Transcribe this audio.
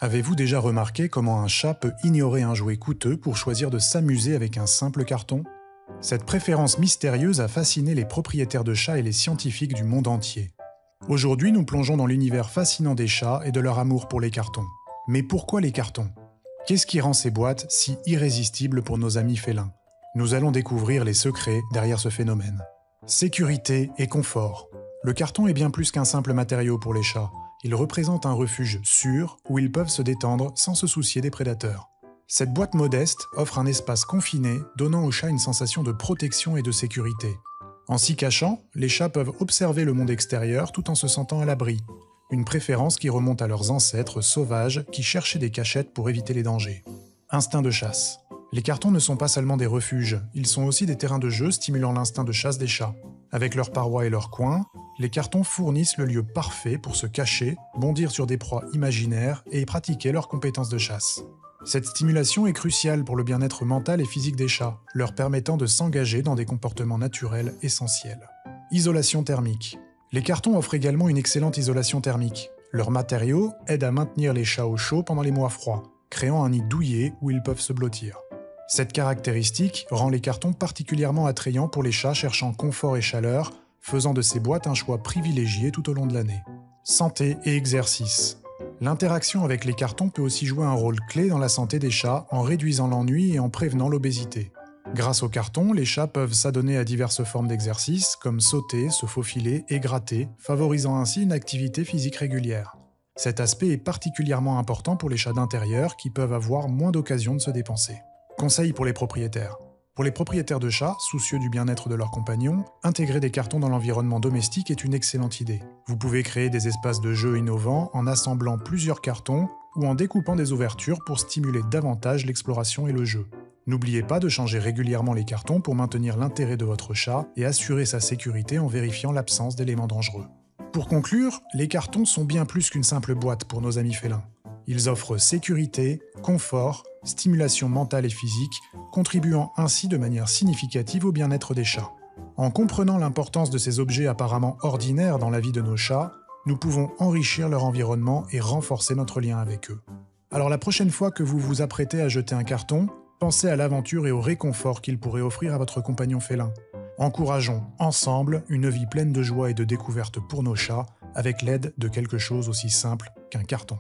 Avez-vous déjà remarqué comment un chat peut ignorer un jouet coûteux pour choisir de s'amuser avec un simple carton? Cette préférence mystérieuse a fasciné les propriétaires de chats et les scientifiques du monde entier. Aujourd'hui, nous plongeons dans l'univers fascinant des chats et de leur amour pour les cartons. Mais pourquoi les cartons? Qu'est-ce qui rend ces boîtes si irrésistibles pour nos amis félins? Nous allons découvrir les secrets derrière ce phénomène. Sécurité et confort. Le carton est bien plus qu'un simple matériau pour les chats. Il représente un refuge sûr où ils peuvent se détendre sans se soucier des prédateurs. Cette boîte modeste offre un espace confiné, donnant aux chats une sensation de protection et de sécurité. En s'y cachant, les chats peuvent observer le monde extérieur tout en se sentant à l'abri. Une préférence qui remonte à leurs ancêtres sauvages qui cherchaient des cachettes pour éviter les dangers. Instinct de chasse. Les cartons ne sont pas seulement des refuges, ils sont aussi des terrains de jeu stimulant l'instinct de chasse des chats. Avec leurs parois et leurs coins, les cartons fournissent le lieu parfait pour se cacher, bondir sur des proies imaginaires et pratiquer leurs compétences de chasse. Cette stimulation est cruciale pour le bien-être mental et physique des chats, leur permettant de s'engager dans des comportements naturels essentiels. Isolation thermique. Les cartons offrent également une excellente isolation thermique. Leurs matériaux aident à maintenir les chats au chaud pendant les mois froids, créant un nid douillet où ils peuvent se blottir. Cette caractéristique rend les cartons particulièrement attrayants pour les chats cherchant confort et chaleur, faisant de ces boîtes un choix privilégié tout au long de l'année. Santé et exercice. L'interaction avec les cartons peut aussi jouer un rôle clé dans la santé des chats en réduisant l'ennui et en prévenant l'obésité. Grâce aux cartons, les chats peuvent s'adonner à diverses formes d'exercice, comme sauter, se faufiler et gratter, favorisant ainsi une activité physique régulière. Cet aspect est particulièrement important pour les chats d'intérieur qui peuvent avoir moins d'occasions de se dépenser. Conseil pour les propriétaires. Pour les propriétaires de chats, soucieux du bien-être de leurs compagnons, intégrer des cartons dans l'environnement domestique est une excellente idée. Vous pouvez créer des espaces de jeu innovants en assemblant plusieurs cartons ou en découpant des ouvertures pour stimuler davantage l'exploration et le jeu. N'oubliez pas de changer régulièrement les cartons pour maintenir l'intérêt de votre chat et assurer sa sécurité en vérifiant l'absence d'éléments dangereux. Pour conclure, les cartons sont bien plus qu'une simple boîte pour nos amis félins. Ils offrent sécurité, confort, stimulation mentale et physique, contribuant ainsi de manière significative au bien-être des chats. En comprenant l'importance de ces objets apparemment ordinaires dans la vie de nos chats, nous pouvons enrichir leur environnement et renforcer notre lien avec eux. Alors la prochaine fois que vous vous apprêtez à jeter un carton, pensez à l'aventure et au réconfort qu'il pourrait offrir à votre compagnon félin. Encourageons ensemble une vie pleine de joie et de découverte pour nos chats avec l'aide de quelque chose aussi simple qu'un carton.